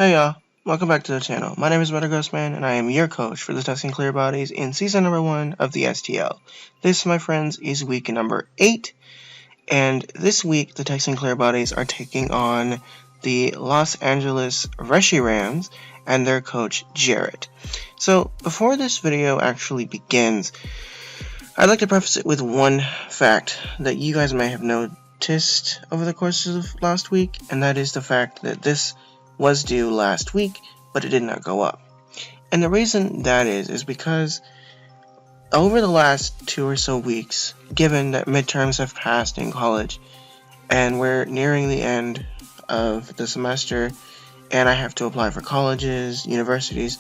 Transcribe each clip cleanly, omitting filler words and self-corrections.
Hey y'all, welcome back to the channel. My name is Ghostman, and I am your coach for the Texan Clearbodies in season number 1 of the STL. This, my friends, is week number 8, and this week the Texan Clearbodies are taking on the Los Angeles Reshirams and their coach Jarrett. So before this video actually begins, I'd like to preface it with one fact that you guys may have noticed over the course of last week, and that is the fact that this was due last week, but it did not go up. And the reason that is because over the last 2 or so weeks, given that midterms have passed in college and we're nearing the end of the semester and I have to apply for colleges, universities,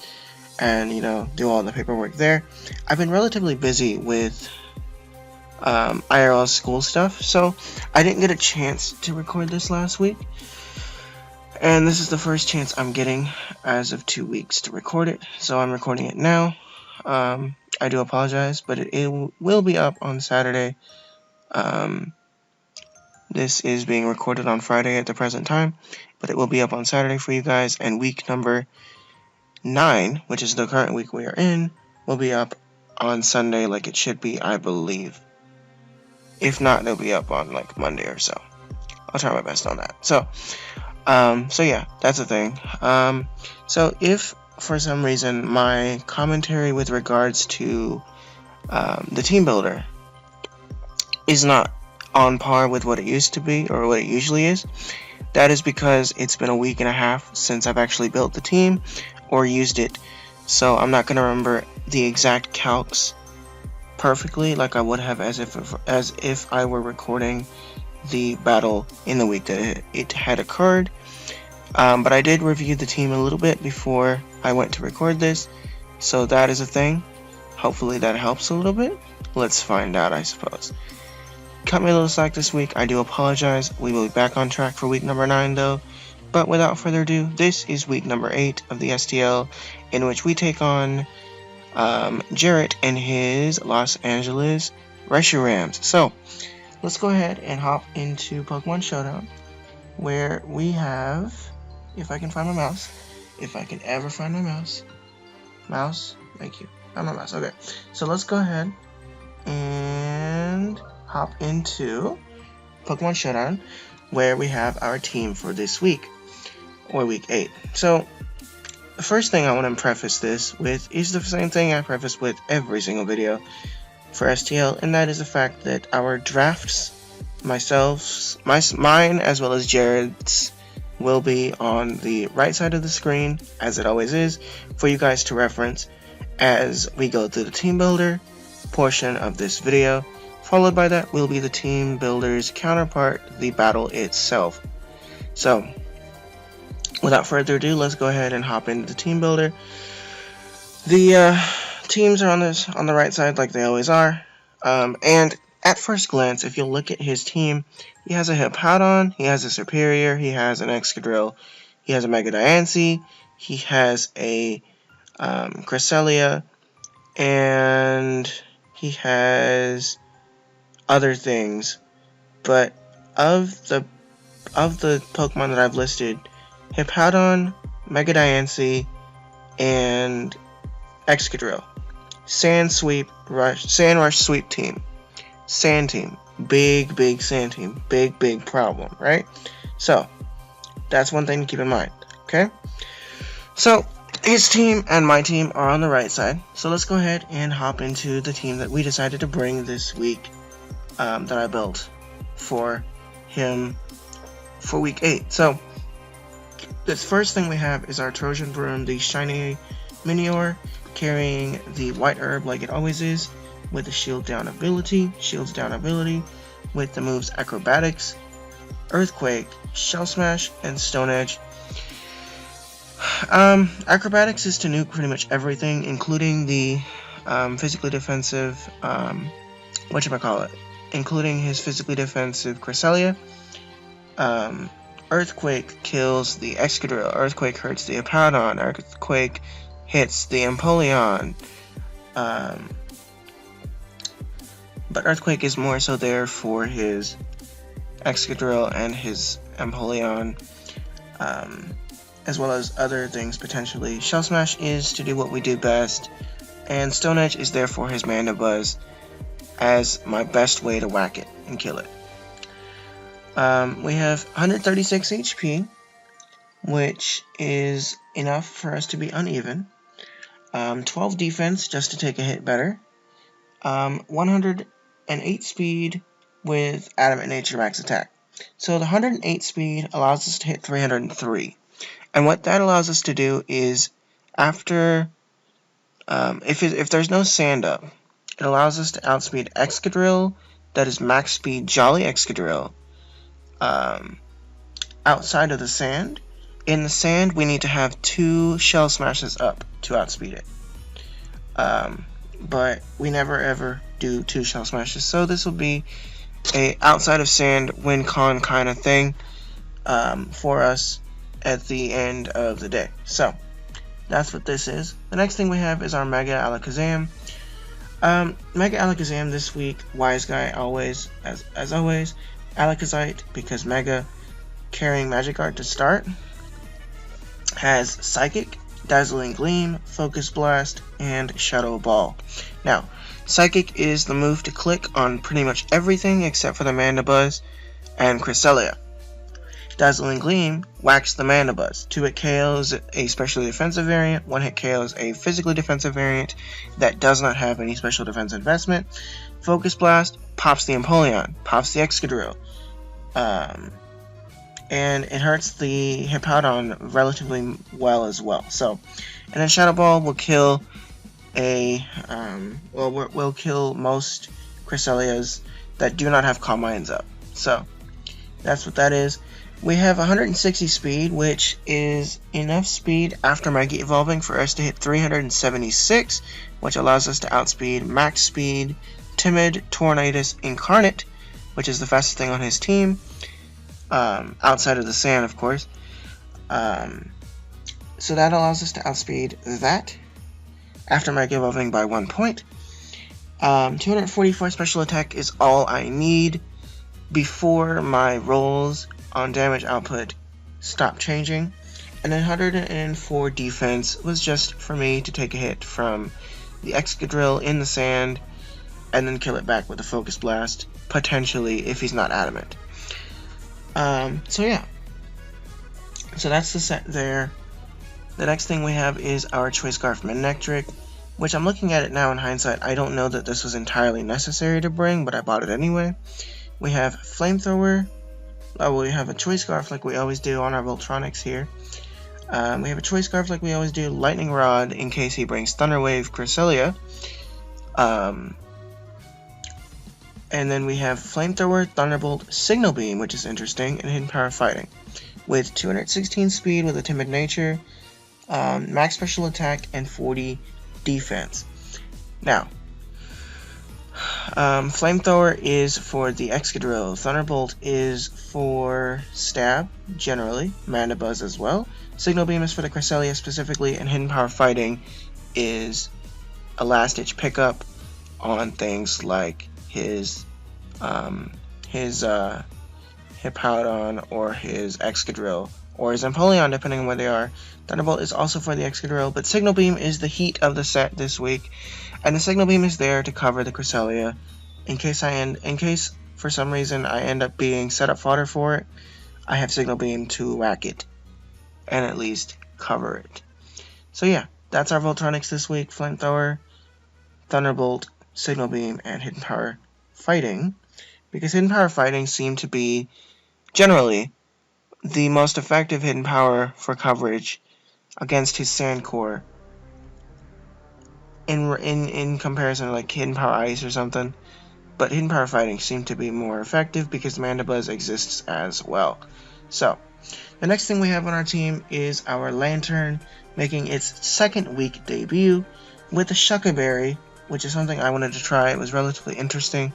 and do all the paperwork there, I've been relatively busy with IRL school stuff, so I didn't get a chance to record this last week. And this is the first chance I'm getting as of 2 weeks to record it, so I'm recording it now. I do apologize, but it will be up on Saturday. This is being recorded on Friday at the present time, but it will be up on Saturday for you guys, and week number 9, which is the current week we are in, will be up on Sunday like it should be, I believe. If not, they'll be up on like Monday or so. I'll try my best on that. So yeah, that's the thing. So if for some reason my commentary with regards to the team builder is not on par with what it used to be or what it usually is, that is because it's been a week and a half since I've actually built the team or used it, so I'm not going to remember the exact calcs perfectly like I would have as if I were recording the battle in the week that it had occurred. But I did review the team a little bit before I went to record this, so that is a thing. Hopefully that helps a little bit. Let's find out, I suppose. Cut me a little slack this week, I do apologize. We will be back on track for week number 9 though. But without further ado, this is week number 8 of the STL, in which we take on Jarrett and his Los Angeles Reshirams. So let's go ahead and hop into Pokemon Showdown, where we have, if I can find my mouse, if I can ever find my mouse, thank you, found my mouse, okay, so let's go ahead and hop into Pokemon Showdown, where we have our team for this week, or week 8. So the first thing I want to preface this with is the same thing I preface with every single video for STL, and that is the fact that our drafts, mine as well as Jared's, will be on the right side of the screen, as it always is, for you guys to reference as we go through the team builder portion of this video. Followed by that will be the team builder's counterpart, the battle itself. So without further ado, let's go ahead and hop into the team builder. The teams are on the right side like they always are, and at first glance, if you look at his team, he has a Hippowdon, he has a Superior, he has an Excadrill, he has a Mega Diancie, he has a Cresselia, and he has other things. But of the Pokemon that I've listed, Hippowdon, Mega Diancie, and Excadrill. Sand Rush Sweep team. Sand team. Big sand team. Big problem, right? So that's one thing to keep in mind, okay? So his team and my team are on the right side, so let's go ahead and hop into the team that we decided to bring this week, that I built for him for week 8. So the first thing we have is our Trojan Broom, the shiny Minior, carrying the white herb like it always is, with the shields down ability with the moves Acrobatics, Earthquake, Shell Smash, and Stone Edge. Acrobatics is to nuke pretty much everything, including the physically defensive, including his physically defensive Cresselia. Earthquake kills the Excadrill, Earthquake hurts the Hippowdon, Earthquake hits the Empoleon, but Earthquake is more so there for his Excadrill and his Empoleon, as well as other things potentially. Shell Smash is to do what we do best, and Stone Edge is there for his Mana Buzz as my best way to whack it and kill it. We have 136 HP, which is enough for us to be uneven. 12 defense just to take a hit better. 108 speed with Adamant Nature max attack. So the 108 speed allows us to hit 303. And what that allows us to do is, after, if there's no sand up, it allows us to outspeed Excadrill, that is max speed Jolly Excadrill, outside of the sand. In the sand, we need to have 2 Shell Smashes up to outspeed it. But we never ever do 2 Shell Smashes, so this will be a outside of sand win con kind of thing for us at the end of the day. So that's what this is. The next thing we have is our Mega Alakazam. Mega Alakazam this week, Wise Guy always, as always, Alakazite, because Mega, carrying Magikarp to start, has Psychic, Dazzling Gleam, Focus Blast, and Shadow Ball. Now, Psychic is the move to click on pretty much everything except for the Mana Buzz and Cresselia. Dazzling Gleam whacks the Mana Buzz. 2-hit KOs a specially defensive variant, 1-hit KOs a physically defensive variant that does not have any special defense investment. Focus Blast pops the Empoleon, pops the Excadrill, and it hurts the Hippowdon relatively well as well. So, and then Shadow Ball will kill will kill most Cresselias that do not have Calm Minds up. So, that's what that is. We have 160 speed, which is enough speed after Mega Evolving for us to hit 376, which allows us to outspeed Max Speed, Timid, Tornadus, Incarnate, which is the fastest thing on his team, outside of the sand, of course. So that allows us to outspeed that after Mega Evolving by 1 point. 244 special attack is all I need before my rolls on damage output stop changing, and then 104 defense was just for me to take a hit from the Excadrill in the sand and then kill it back with a Focus Blast, potentially, if he's not adamant. So yeah, so that's the set there. The next thing we have is our Choice Scarf Manectric, which I'm looking at it now in hindsight. I don't know that this was entirely necessary to bring, but I bought it anyway. We have Flamethrower. We have a Choice Scarf like we always do on our Voltronics here. We have a Choice Scarf like we always do, Lightning Rod in case he brings Thunder Wave Cresselia. And then we have Flamethrower, Thunderbolt, Signal Beam, which is interesting, and Hidden Power Fighting. With 216 speed with a Timid Nature, max special attack, and 40 defense. Now, Flamethrower is for the Excadrill, Thunderbolt is for Stab, generally, Mana Buzz as well, Signal Beam is for the Cresselia specifically, and Hidden Power Fighting is a last-ditch pickup on things like his Hippowdon or his Excadrill or his Empoleon, depending on where they are. Thunderbolt is also for the Excadrill, but Signal Beam is the heat of the set this week, and the Signal Beam is there to cover the Cresselia in case for some reason I end up being set up fodder for it. I have Signal Beam to whack it and at least cover it. So yeah, that's our Voltronics this week: Flamethrower, Thunderbolt, Signal Beam, and Hidden Power Fighting, because Hidden Power Fighting seemed to be generally the most effective hidden power for coverage against his Sand Core in comparison to like Hidden Power Ice or something. But Hidden Power Fighting seemed to be more effective because Mana Buzz exists as well. So, the next thing we have on our team is our Lantern, making its second week debut with the Shucka Berry, which is something I wanted to try. It was relatively interesting.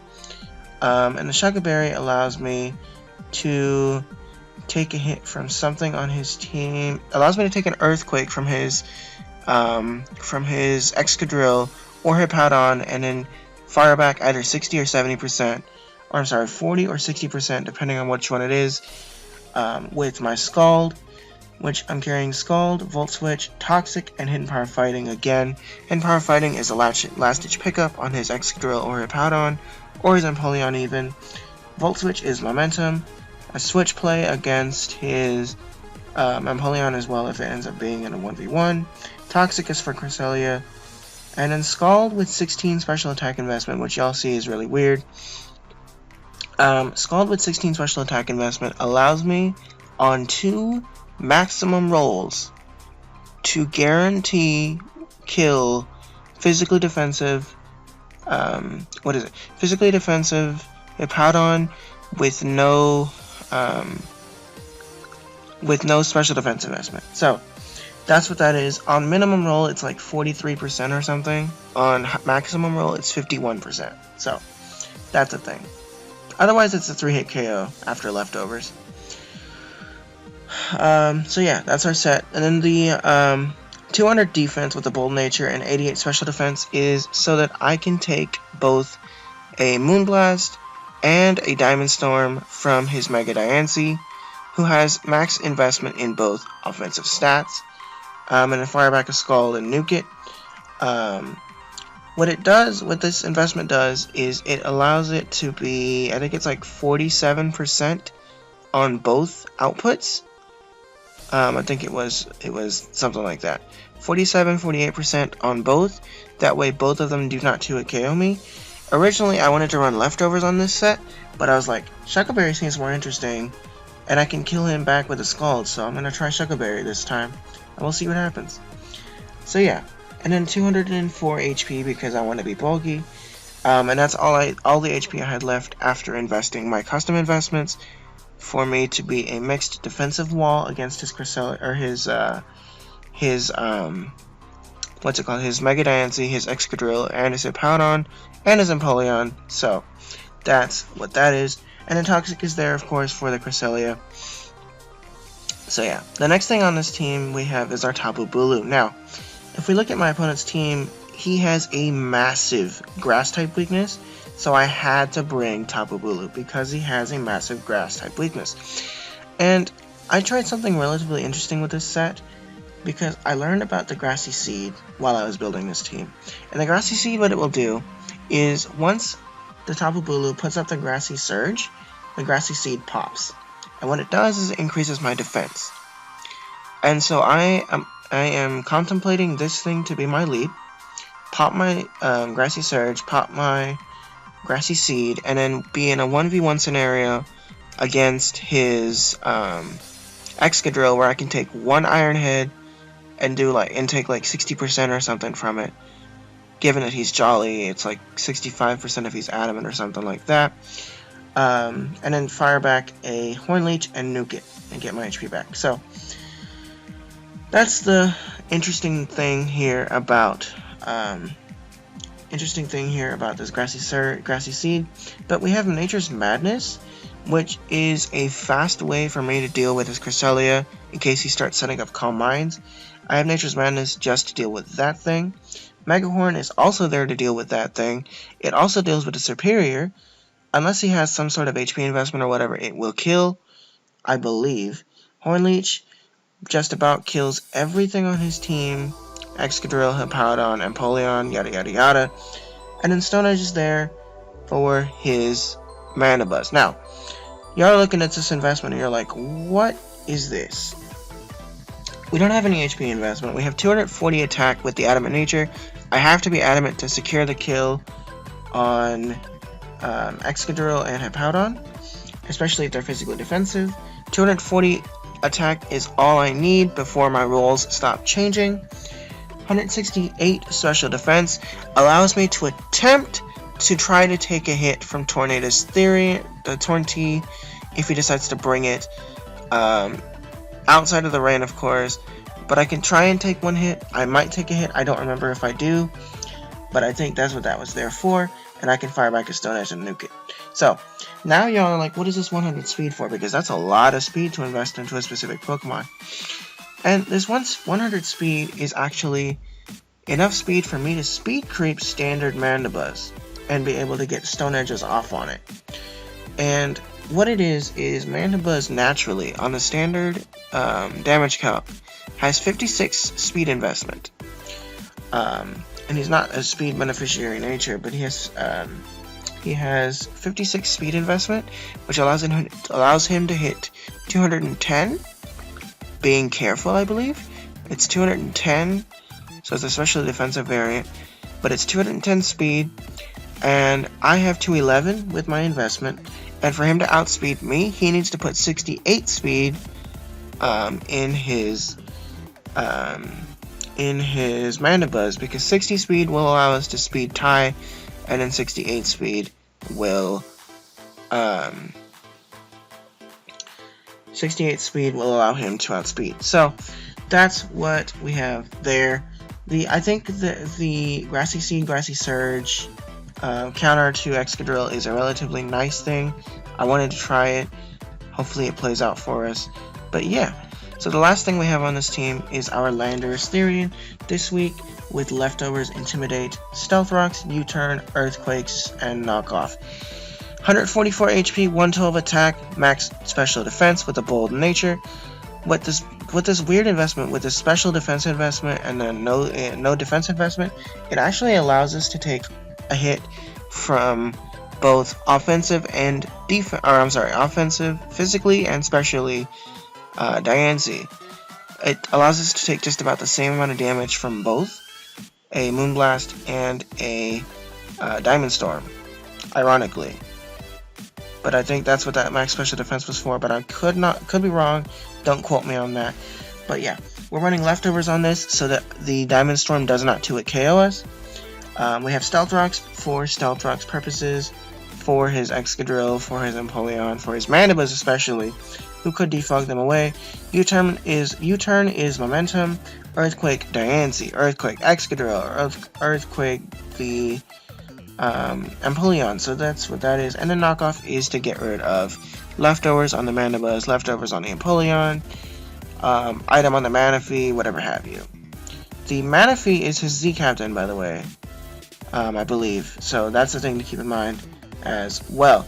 And the Shucka Berry allows me to take a hit from something on his team. Allows me to take an Earthquake from his Excadrill or Hippowdon, and then fire back either 60 or 70%, or I'm sorry, 40 or 60%, depending on which one it is, with my Scald. which I'm carrying Scald, Volt Switch, Toxic, and Hidden Power Fighting again. Hidden Power Fighting is a last-ditch pickup on his Excadrill or Hippowdon, or his Empoleon even. Volt Switch is Momentum, a switch play against his Empoleon as well if it ends up being in a 1v1. Toxic is for Cresselia, and then Scald with 16 special attack investment, which y'all see is really weird. Scald with 16 special attack investment allows me on 2 maximum rolls to guarantee kill physically defensive physically defensive Hippowdon with no special defense investment. So that's what that is. On minimum roll it's like 43% or something. On maximum roll it's 51%. So that's a thing. Otherwise it's a 3-hit KO after leftovers. So yeah, that's our set. And then the 200 defense with a bold nature and 88 special defense is so that I can take both a Moonblast and a Diamond Storm from his Mega Diancie, who has max investment in both offensive stats, and then fire back a Scald and nuke it. What this investment does is it allows it to be, I think it's like 47% on both outputs. I think it was something like that. 47-48% on both. That way both of them do not 2-hit KO me. Originally I wanted to run leftovers on this set, but I was like, Shuckle Berry seems more interesting, and I can kill him back with a Scald, so I'm gonna try Shuckle Berry this time, and we'll see what happens. So yeah, and then 204 HP because I want to be bulky, and that's all the HP I had left after investing my custom investments for me to be a mixed defensive wall against his Cresselia, or his his Mega Diancie, his Excadrill, and his Hippowdon, and his Empoleon. So that's what that is. And then Toxic is there, of course, for the Cresselia. So yeah, the next thing on this team we have is our Tapu Bulu. Now, if we look at my opponent's team, he has a massive Grass-type weakness, so I had to bring Tapu Bulu because he has a massive Grass-type weakness. And I tried something relatively interesting with this set, because I learned about the Grassy Seed while I was building this team. And the Grassy Seed, what it will do is once the Tapu Bulu puts up the Grassy Surge, the Grassy Seed pops. And what it does is it increases my defense. And so I am contemplating this thing to be my lead. Pop my Grassy Surge, pop my Grassy Seed, and then be in a 1v1 scenario against his Excadrill where I can take one Iron Head and take like 60% or something from it. Given that he's Jolly, it's like 65% if he's Adamant or something like that. And then fire back a Horn Leech and nuke it and get my HP back. So that's the interesting thing here about this Grassy Seed. But we have Nature's Madness, which is a fast way for me to deal with his Cresselia in case he starts setting up Calm Minds. I have Nature's Madness just to deal with that thing. Mega Horn is also there to deal with that thing. It also deals with the Superior. Unless he has some sort of HP investment or whatever, it will kill, I believe. Horn Leech just about kills everything on his team. Excadrill, Hippowdon, Empoleon, yada yada yada. And then Stone Edge is there for his Mana Buzz. Now, y'all are looking at this investment and you're like, what is this? We don't have any HP investment. We have 240 attack with the Adamant Nature. I have to be Adamant to secure the kill on Excadrill and Hippowdon, especially if they're physically defensive. 240 attack is all I need before my rolls stop changing. 168 special defense allows me to attempt to try to take a hit from Tornado's Theory, the Torn-T, if he decides to bring it. Outside of the rain, of course, but I can try and take one hit. I might take a hit. I don't remember if I do, but I think that's what that was there for, and I can fire back a Stone Edge and nuke it. So, now y'all are like, what is this 100 speed for? Because that's a lot of speed to invest into a specific Pokemon. And this 100 speed is actually enough speed for me to speed creep standard Mana Buzz and be able to get Stone Edges off on it. And what it is Mandibuzz naturally on the standard damage calc has 56 speed investment. And he's not a speed beneficiary in nature, but he has 56 speed investment, which allows him to hit 210. Being careful, I believe it's 210, so it's a special defensive variant, but it's 210 speed, and I have 211 with my investment. And for him to outspeed me, he needs to put 68 speed in his Mandibuzz, because 60 speed will allow us to speed tie, and then 68 speed will allow him to outspeed. So that's what we have there. I think the Grassy Seed, Grassy Surge counter to Excadrill is a relatively nice thing. I wanted to try it. Hopefully it plays out for us. But yeah, so the last thing we have on this team is our Landorus Therian this week, with leftovers Intimidate, Stealth Rocks, U-Turn, Earthquakes, and Knockoff. 144 HP, 112 attack, max special defense with a bold nature. With this weird investment, with this special defense investment and then no defense investment, it actually allows us to take a hit from both offensive and offensive, physically and specially, Diancie. It allows us to take just about the same amount of damage from both a Moonblast and a Diamond Storm, ironically. But I think that's what that max special defense was for, but I could be wrong, don't quote me on that. But yeah, we're running leftovers on this so that the Diamond Storm does not 2-hit KO us. We have Stealth Rocks for Stealth Rocks purposes, for his Excadrill, for his Empoleon, for his Mandibuzz especially, who could defog them away. U-Turn is Momentum, Earthquake Diancie, Earthquake Excadrill, Earthquake the Empoleon, so that's what that is. And then Knockoff is to get rid of leftovers on the Mandibuzz, leftovers on the Empoleon, item on the Manaphy, whatever have you. The Manaphy is his Z-Captain, by the way, I believe, so that's the thing to keep in mind as well.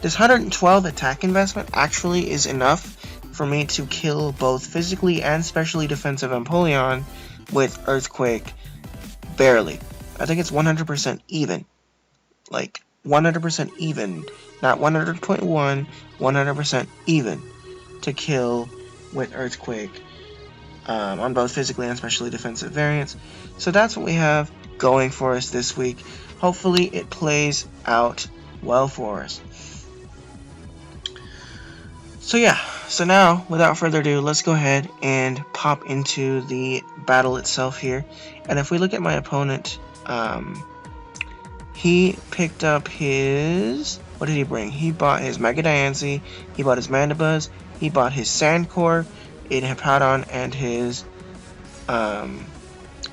This 112 attack investment actually is enough for me to kill both physically and specially defensive Empoleon with Earthquake barely. I think it's 100% even. Like 100% even, not 100.1, 100% even to kill with Earthquake on both physically and specially defensive variants. So that's what we have going for us this week. Hopefully it plays out well for us. So yeah, so now without further ado, let's go ahead and pop into the battle itself here. And if we look at my opponent, he picked up his, what did he bring? He bought his Mega Diancie, he bought his Mandibuzz, he bought his Sandcore, a Hippowdon, and his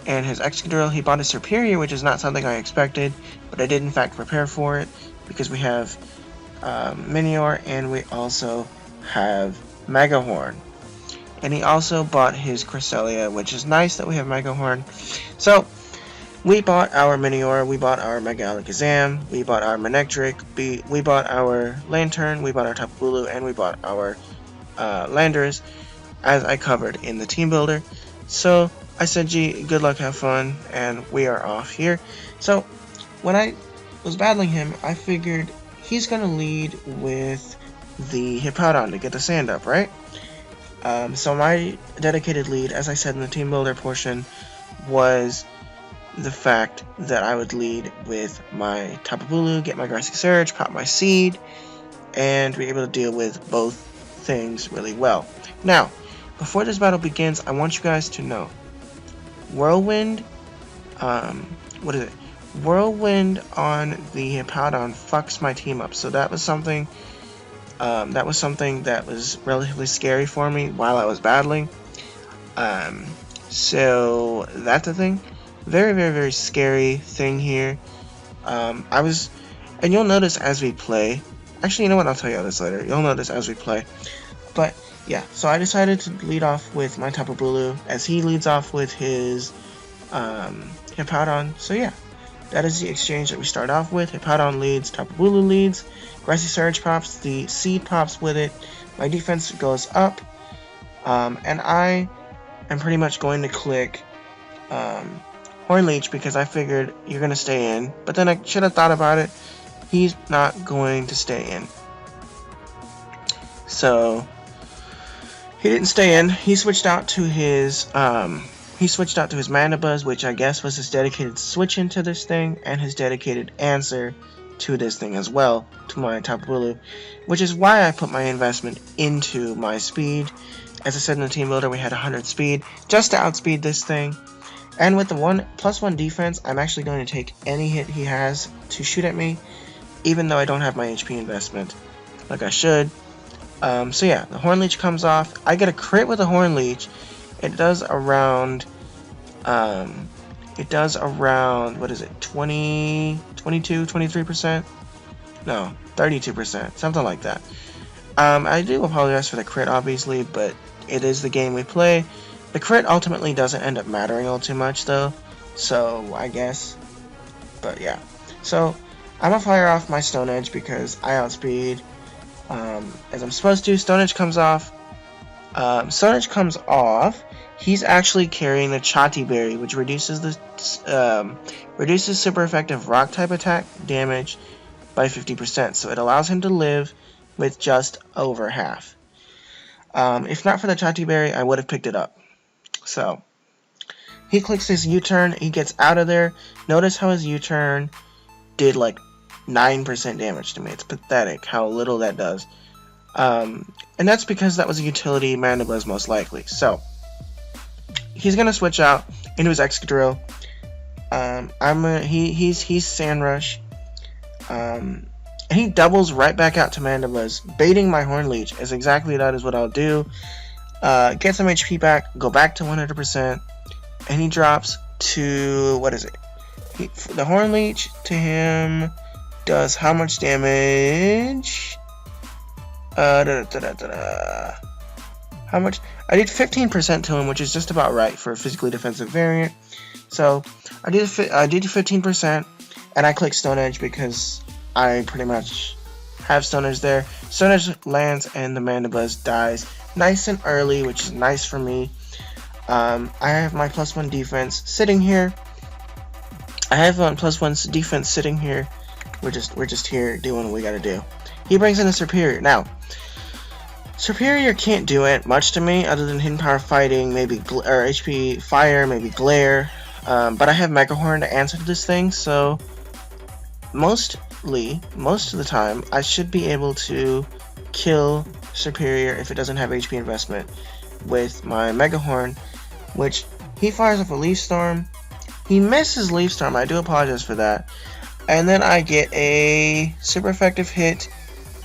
Excadrill. He bought his Superior, which is not something I expected, but I did in fact prepare for it, because we have Minior, and we also have Megahorn. And he also bought his Cresselia, which is nice that we have Megahorn. So we bought our Minior, we bought our Mega Alakazam, we bought our Manectric, we bought our Lantern, we bought our Tapu Bulu, and we bought our Landorus, as I covered in the team builder. So I said, gee, good luck, have fun, and we are off here. So when I was battling him, I figured he's going to lead with the Hippowdon to get the sand up, right? So my dedicated lead, as I said in the team builder portion, was the fact that I would lead with my Tapu Bulu, get my Grassy Surge, pop my Seed, and be able to deal with both things really well. Now, before this battle begins, I want you guys to know, Whirlwind, Whirlwind on the Hippowdon fucks my team up, so that was something that was relatively scary for me while I was battling. So that's the thing. Very, very, very scary thing here. And you'll notice as we play. Actually, you know what? I'll tell you all this later. You'll notice as we play. But yeah, so I decided to lead off with my Tapu Bulu as he leads off with his Hippowdon. So yeah, That is the exchange that we start off with. Hippowdon leads, Tapu Bulu leads, Grassy Surge pops, the Seed pops with it. My defense goes up, and I am pretty much going to click Horn Leech because I figured you're going to stay in. But then I should have thought about it. He's not going to stay in. So he didn't stay in. He switched out to his Mana Buzz, which I guess was his dedicated switch into this thing and his dedicated answer to this thing as well, to my Tapu Bulu, which is why I put my investment into my speed. As I said in the team builder, we had 100 speed just to outspeed this thing. And with the +1 defense, I'm actually going to take any hit he has to shoot at me, even though I don't have my HP investment like I should. So yeah, the Horn Leech comes off. I get a crit with the Horn Leech. It does around, what is it, 20, 22, 23%? No, 32%, something like that. I do apologize for the crit, obviously, but it is the game we play. The crit ultimately doesn't end up mattering all too much, though, so I guess. But yeah, so I'm gonna fire off my Stone Edge because I outspeed as I'm supposed to. Stone Edge comes off. Stone Edge comes off. He's actually carrying the Chati Berry, which reduces super effective rock type attack damage by 50%. So it allows him to live with just over half. If not for the Chati Berry, I would have picked it up. So he clicks his U-turn. He gets out of there. Notice how his U-turn did like 9% damage to me. It's pathetic how little that does. And that's because that was a utility Mana Buzz most likely. So he's gonna switch out into his Excadrill. He's Sand Rush. And he doubles right back out to Mana Buzz, baiting my Horn Leech. As exactly that is what I'll do. Get some HP back, go back to 100%, and he drops to, what is it? The Horn Leech to him does how much damage? How much? I did 15% to him, which is just about right for a physically defensive variant. So I did 15%, and I click Stone Edge because I pretty much have Stone Edge there. Stone Edge lands, and the Mana Buzz dies nice and early, which is nice for me. I have my +1 defense sitting here. We're just here doing what we gotta do. He brings in a Superior. Now, Superior can't do it much to me other than Hidden Power Fighting, maybe or HP Fire, maybe Glare. But I have Mega Horn to answer to this thing, so most of the time I should be able to kill Superior if it doesn't have HP investment with my Mega Horn, which he fires off a Leaf Storm. He misses Leaf Storm. I do apologize for that. And then I get a super effective hit,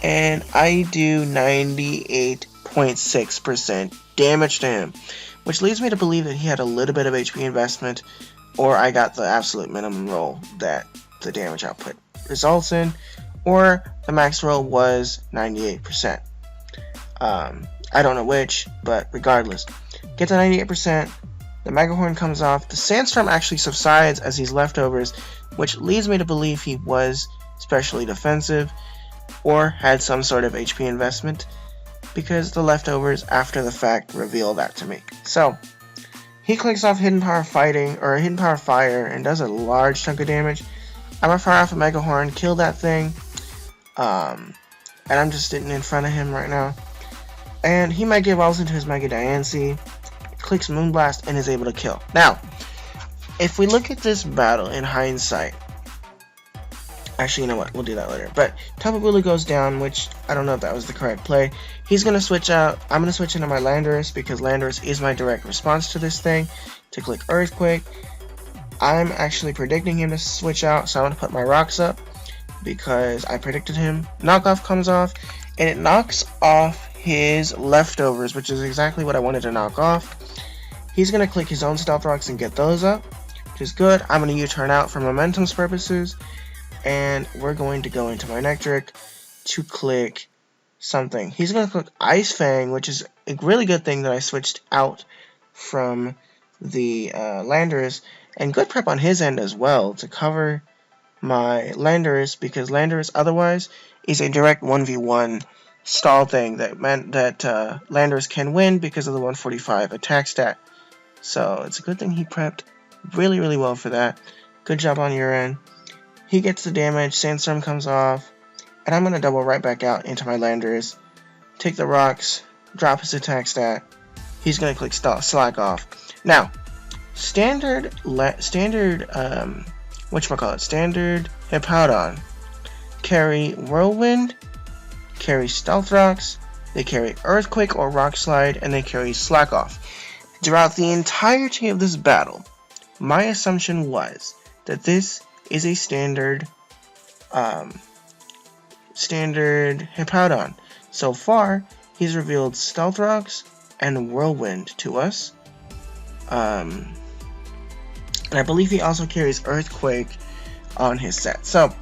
and I do 98.6% damage to him, which leads me to believe that he had a little bit of HP investment, or I got the absolute minimum roll that the damage output results in, or the max roll was 98%. I don't know which, but regardless, get to 98%. The Mega Horn comes off. The Sandstorm actually subsides as he's leftovers, which leads me to believe he was specially defensive or had some sort of HP investment, because the leftovers after the fact reveal that to me. So he clicks off Hidden Power Fighting or Hidden Power Fire and does a large chunk of damage. I'm gonna fire off a Mega Horn, kill that thing, and I'm just sitting in front of him right now. And he might get evolves into his Mega Diancie, clicks Moonblast, and is able to kill. Now, if we look at this battle in hindsight, actually, you know what? We'll do that later. But Tapu Bulu goes down, which I don't know if that was the correct play. He's gonna switch out. I'm gonna switch into my Landorus because Landorus is my direct response to this thing. To click Earthquake, I'm actually predicting him to switch out, so I'm gonna put my rocks up because I predicted him. Knockoff comes off, and it knocks off his leftovers, which is exactly what I wanted to knock off. He's gonna click his own Stealth Rocks and get those up, which is good. I'm gonna U-turn out for momentum's purposes, and we're going to go into my Nectric to click something. He's gonna click Ice Fang, which is a really good thing that I switched out from the Landorus, and good prep on his end as well to cover my Landorus, because Landorus otherwise is a direct 1v1 stall thing that meant that Landorus can win because of the 145 attack stat. So it's a good thing he prepped really, really well for that. Good job on your end. He gets the damage, Sandstorm comes off, and I'm going to double right back out into my Landorus. Take the rocks, drop his attack stat. He's going to click slack off. Now, standard Hippowdon carry Whirlwind, carry Stealth Rocks, they carry Earthquake or Rock Slide, and they carry Slack Off. Throughout the entirety of this battle, my assumption was that this is a standard Hippowdon. So far, he's revealed Stealth Rocks and Whirlwind to us. And I believe he also carries Earthquake on his set. So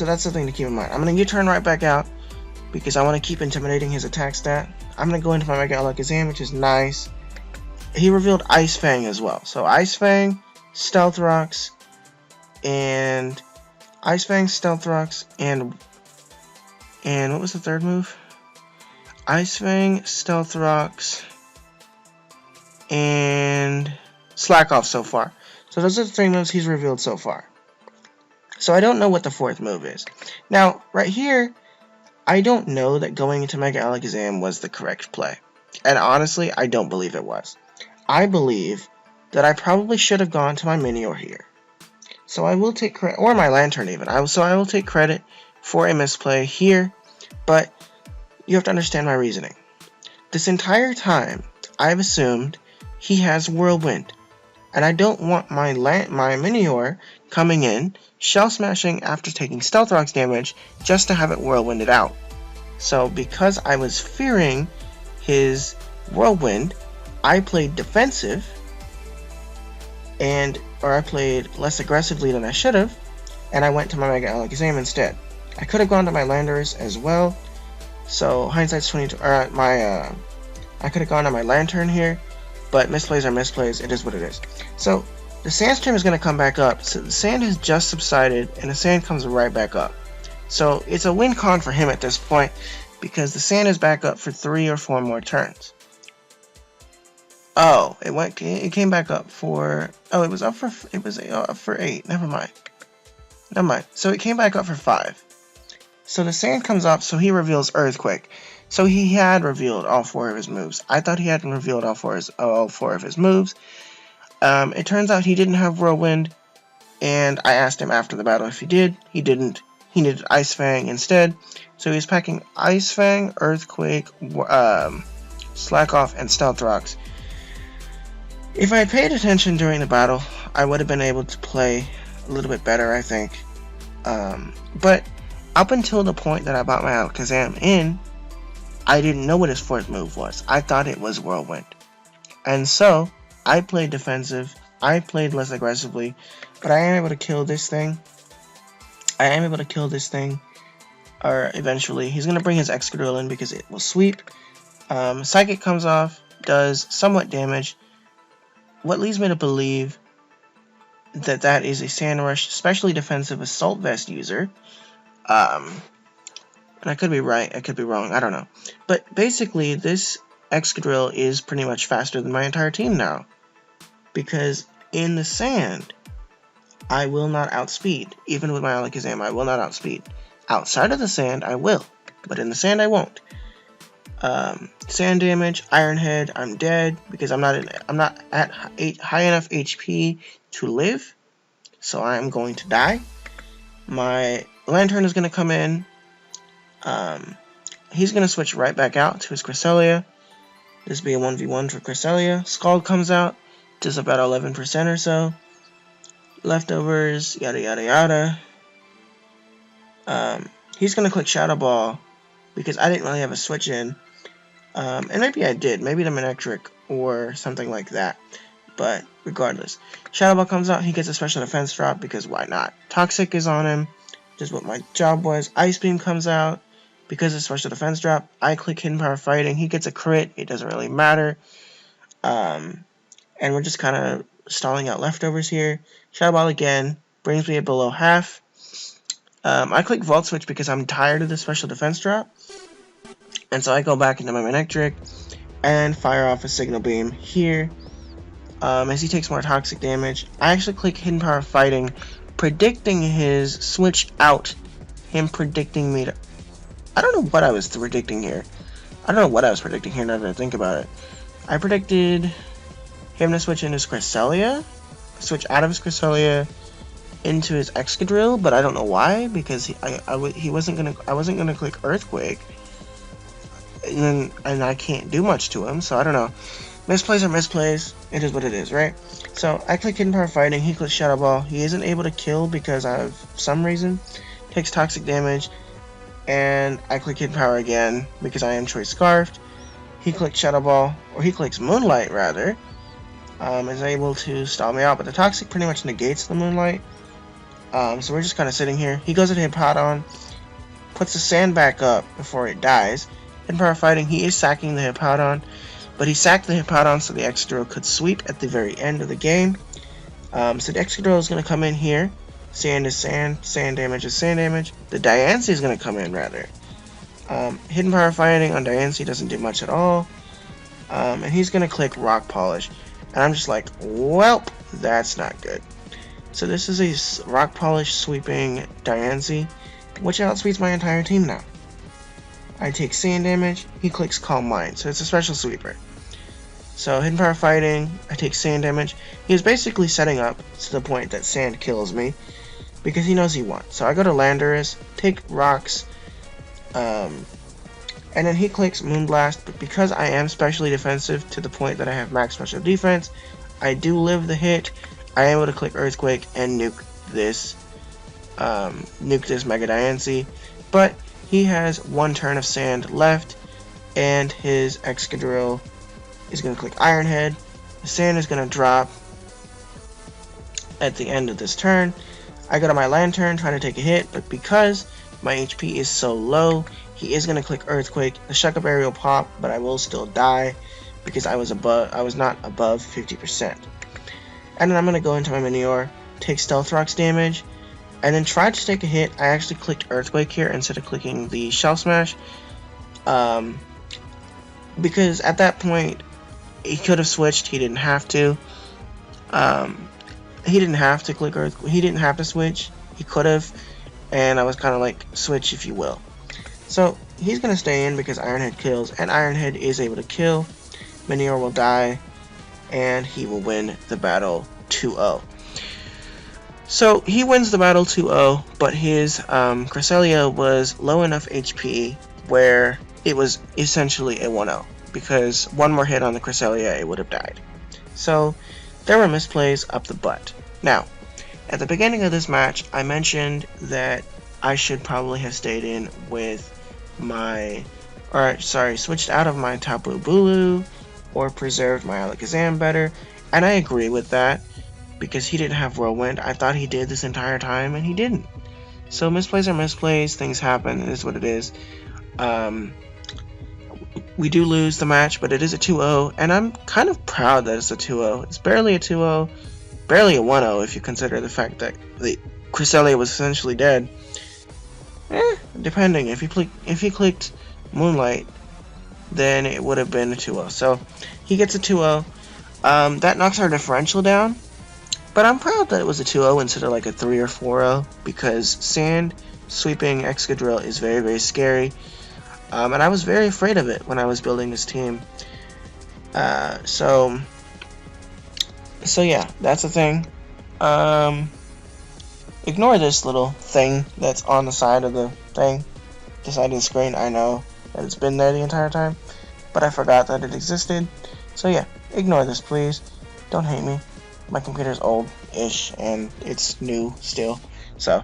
that's the thing to keep in mind. I'm going to U-turn right back out because I want to keep intimidating his attack stat. I'm going to go into my Mega Alakazam, which is nice. He revealed Ice Fang as well. So Ice Fang, Stealth Rocks, and what was the third move? Ice Fang, Stealth Rocks, and Slack Off so far. So those are the 3 moves he's revealed so far. So I don't know what the 4th move is. Now, right here, I don't know that going into Mega Alakazam was the correct play. And honestly, I don't believe it was. I believe that I probably should have gone to my Minior here. So I will take credit, or my Lantern even. I will take credit for a misplay here, but you have to understand my reasoning. This entire time, I've assumed he has Whirlwind, and I don't want my Minior coming in, Shell Smashing after taking Stealth Rocks damage, just to have it Whirlwinded out. So because I was fearing his Whirlwind, I played defensive, or I played less aggressively than I should have, and I went to my Mega Alakazam instead. I could have gone to my Landorus as well, so hindsight's 22. I could have gone to my Lantern here, but misplays are misplays. It is what it is. So the Sandstorm is going to come back up. So the sand has just subsided, and the sand comes right back up. So it's a win-con for him at this point, because the sand is back up for 3 or 4 more turns. Oh, it came back up for, it was up for 8. Never mind. So it came back up for 5. So the sand comes up, so he reveals Earthquake. So he had revealed all 4 of his moves. I thought he hadn't revealed all 4 of his moves. It turns out he didn't have Whirlwind, and I asked him after the battle if he did. He didn't. He needed Ice Fang instead. So he was packing Ice Fang, Earthquake, Slack Off, and Stealth Rocks. If I had paid attention during the battle, I would have been able to play a little bit better, I think. But up until the point that I bought my Alakazam in, I didn't know what his 4th move was. I thought it was Whirlwind. And so, I played defensive, I played less aggressively, but I am able to kill this thing. Or eventually, he's going to bring his Excadrill in because it will sweep. Psychic comes off, does somewhat damage. What leads me to believe that is a Sand Rush, especially defensive Assault Vest user. And I could be right, I could be wrong, I don't know. But basically, this Excadrill is pretty much faster than my entire team now. Because in the sand, I will not outspeed. Even with my Alakazam, I will not outspeed. Outside of the sand, I will. But in the sand, I won't. Sand damage, Iron Head, I'm dead because I'm not at high enough HP to live, so I'm going to die. My Lantern is going to come in. He's going to switch right back out to his Cresselia. This will be a 1v1 for Cresselia. Scald comes out, does about 11% or so. Leftovers, yada yada yada. He's going to click Shadow Ball because I didn't really have a switch in. And maybe I did. Maybe the Manectric or something like that. But regardless. Shadow Ball comes out. He gets a special defense drop because why not? Toxic is on him. Just what my job was. Ice Beam comes out because it's special defense drop. I click Hidden Power Fighting. He gets a crit. It doesn't really matter. And we're just kind of stalling out leftovers here. Shadow Ball again. brings me below half. I click Vault Switch because I'm tired of the special defense drop. And so I go back into my Manectric and fire off a Signal Beam here. As he takes more toxic damage, I actually click Hidden Power Fighting, predicting his switch out. Him predicting me to... I don't know what I was predicting here. I don't know what I was predicting here now that I think about it. I predicted him to switch into his Cresselia, switch out of his Cresselia into his Excadrill, but I don't know why, because I wasn't gonna click Earthquake, and I can't do much to him, so I don't know. Misplays are misplays. It is what it is, right? So I click Hidden Power Fighting. He clicks Shadow Ball. He isn't able to kill because of some reason takes toxic damage, and I click Hidden Power again because I am Choice Scarfed. He clicks Shadow Ball, or he clicks Moonlight rather. Is able to stall me out, but the toxic pretty much negates the Moonlight. So we're just kind of sitting here. He goes into Hippowdon, puts the sand back up before it dies. Hidden Power Fighting, he is sacking the Hippowdon, but he sacked the Hippowdon so the Excadrill could sweep at the very end of the game. So the Excadrill is going to come in here. Sand is sand, sand damage is sand damage. The Diancie is going to come in rather. Hidden Power Fighting on Diancie doesn't do much at all. And he's going to click Rock Polish. And I'm just like, welp, that's not good. So this is a Rock Polish sweeping Diancie, which outspeeds my entire team now. I take sand damage, he clicks Calm Mind, so it's a special sweeper. So Hidden Power Fighting, I take sand damage. He was basically setting up to the point that sand kills me, because he knows he won. So I go to Landorus, take rocks, and then he clicks Moonblast, but because I am specially defensive to the point that I have max special defense, I do live the hit. I am able to click Earthquake and nuke this Mega Diancie, but he has one turn of sand left, and his Excadrill is going to click Iron Head. The sand is going to drop at the end of this turn. I go to my Lantern trying to take a hit, but because my HP is so low, he is going to click Earthquake. The Shuck Up Aerial pop, but I will still die because I was not above 50%. And then I'm going to go into my Minior, take Stealth Rock's damage, and then try to take a hit. I actually clicked Earthquake here instead of clicking the Shell Smash. Because at that point, he could have switched. He didn't have to. He didn't have to click Earthquake. He didn't have to switch. He could have. And I was kind of like, switch if you will. So he's going to stay in because Iron Head kills. And Iron Head is able to kill. Minior will die. And he will win the battle 2-0. So he wins the battle 2-0, but his Cresselia was low enough HP where it was essentially a 1-0, because one more hit on the Cresselia, it would have died. So there were misplays up the butt. Now, at the beginning of this match, I mentioned that I should probably have stayed in with switched out of my Tapu Bulu or preserved my Alakazam better, and I agree with that. Because he didn't have Whirlwind. I thought he did this entire time, and he didn't. So misplays are misplays. Things happen. It is what it is. We do lose the match, but it is a 2-0, and I'm kind of proud that it's a 2-0. It's barely a 2-0, barely a 1-0 if you consider the fact that the Cresselia was essentially dead. Depending. If he clicked Moonlight, then it would have been a 2-0. So he gets a 2-0. That knocks our differential down. But I'm proud that it was a 2-0 instead of like a 3 or 4-0, because sand sweeping Excadrill is very, very scary. And I was very afraid of it when I was building this team. So yeah, that's the thing. Ignore this little thing that's on the side of the thing, the side of the screen. I know that it's been there the entire time, but I forgot that it existed. So yeah, ignore this, please. Don't hate me. My computer's old-ish, and it's new still. So,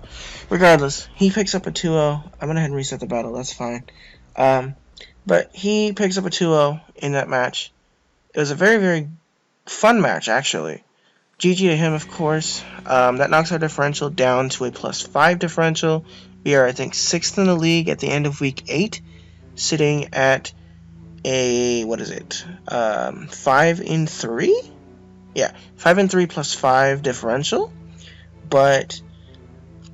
regardless, he picks up a 2-0. I'm going to head and reset the battle. That's fine. But he picks up a 2-0 in that match. It was a very, very fun match, actually. GG to him, of course. That knocks our differential down to a +5 differential. We are, I think, 6th in the league at the end of Week 8, sitting at a, 5-3? Yeah, 5-3 +5 differential, but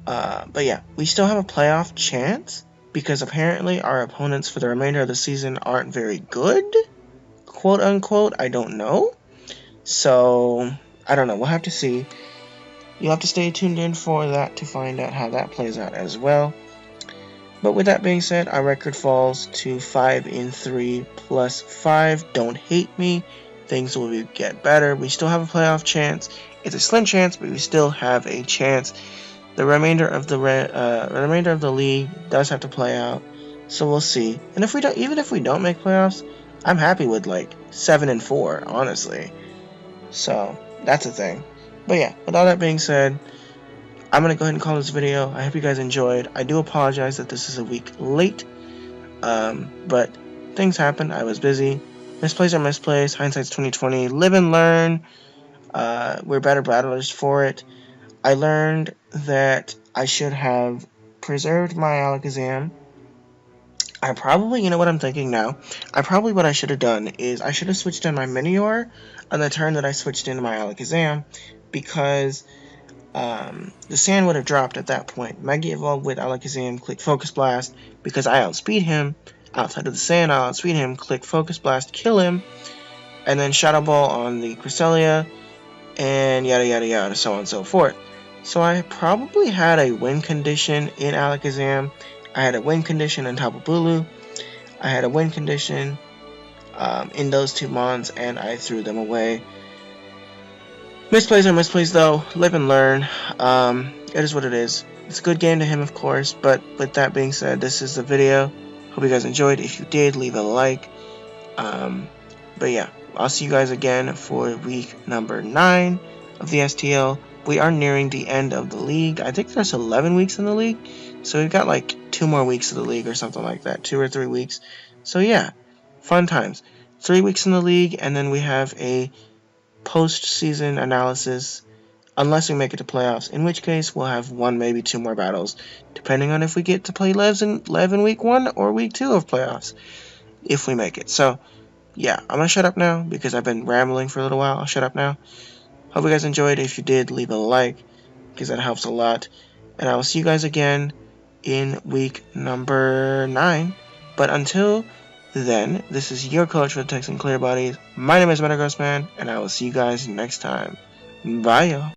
But yeah, we still have a playoff chance because apparently our opponents for the remainder of the season aren't very good, quote unquote. I don't know. So, I don't know. We'll have to see. You'll have to stay tuned in for that to find out how that plays out as well. But with that being said, our record falls to 5-3 plus 5. Don't hate me. Things will get better. We still have a playoff chance. It's a slim chance, but we still have a chance. The remainder of the league does have to play out, so we'll see. And if we don't, even if we don't make playoffs, I'm happy with like 7-4, honestly. So that's a thing. But yeah, with all that being said, I'm gonna go ahead and call this video. I hope you guys enjoyed. I do apologize that this is a week late, but things happen. I was busy. Misplays are misplays. Hindsight's 2020. Live and learn. We're better battlers for it. I learned that I should have preserved my Alakazam. I probably, you know what I'm thinking now? What I should have done is I should have switched in my Minior on the turn that I switched into my Alakazam, because the sand would have dropped at that point. Mega Evolve with Alakazam, click Focus Blast, because I outspeed him. Outside of the sand, I'll outspeed him, click Focus Blast, kill him, and then Shadow Ball on the Cresselia, and yada yada yada, so on and so forth. So I probably had a win condition in Alakazam. I had a win condition in Tapu Bulu. I had a win condition in those two mons, and I threw them away. Misplays are misplays, though. Live and learn. It is what it is. It's a good game to him, of course, but with that being said, this is the video. Hope you guys enjoyed. If you did, leave a like. But yeah, I'll see you guys again for week number 9 of the STL. We are nearing the end of the league. I think there's 11 weeks in the league, so we've got like 2 more weeks of the league or something like that, 2 or 3 weeks. So yeah, fun times. 3 weeks in the league, and then we have a post-season analysis, unless we make it to playoffs, in which case we'll have 1, maybe 2 more battles, depending on if we get to play Lev in week 1 or week 2 of playoffs, if we make it. So yeah, I'm gonna shut up now because I've been rambling for a little while. I'll shut up now. Hope you guys enjoyed. If you did, leave a like, because that helps a lot. And I will see you guys again in week number 9. But until then, this is your coach for the Texan Clearbodies. My name is Metagrossman, and I will see you guys next time. Bye, y'all.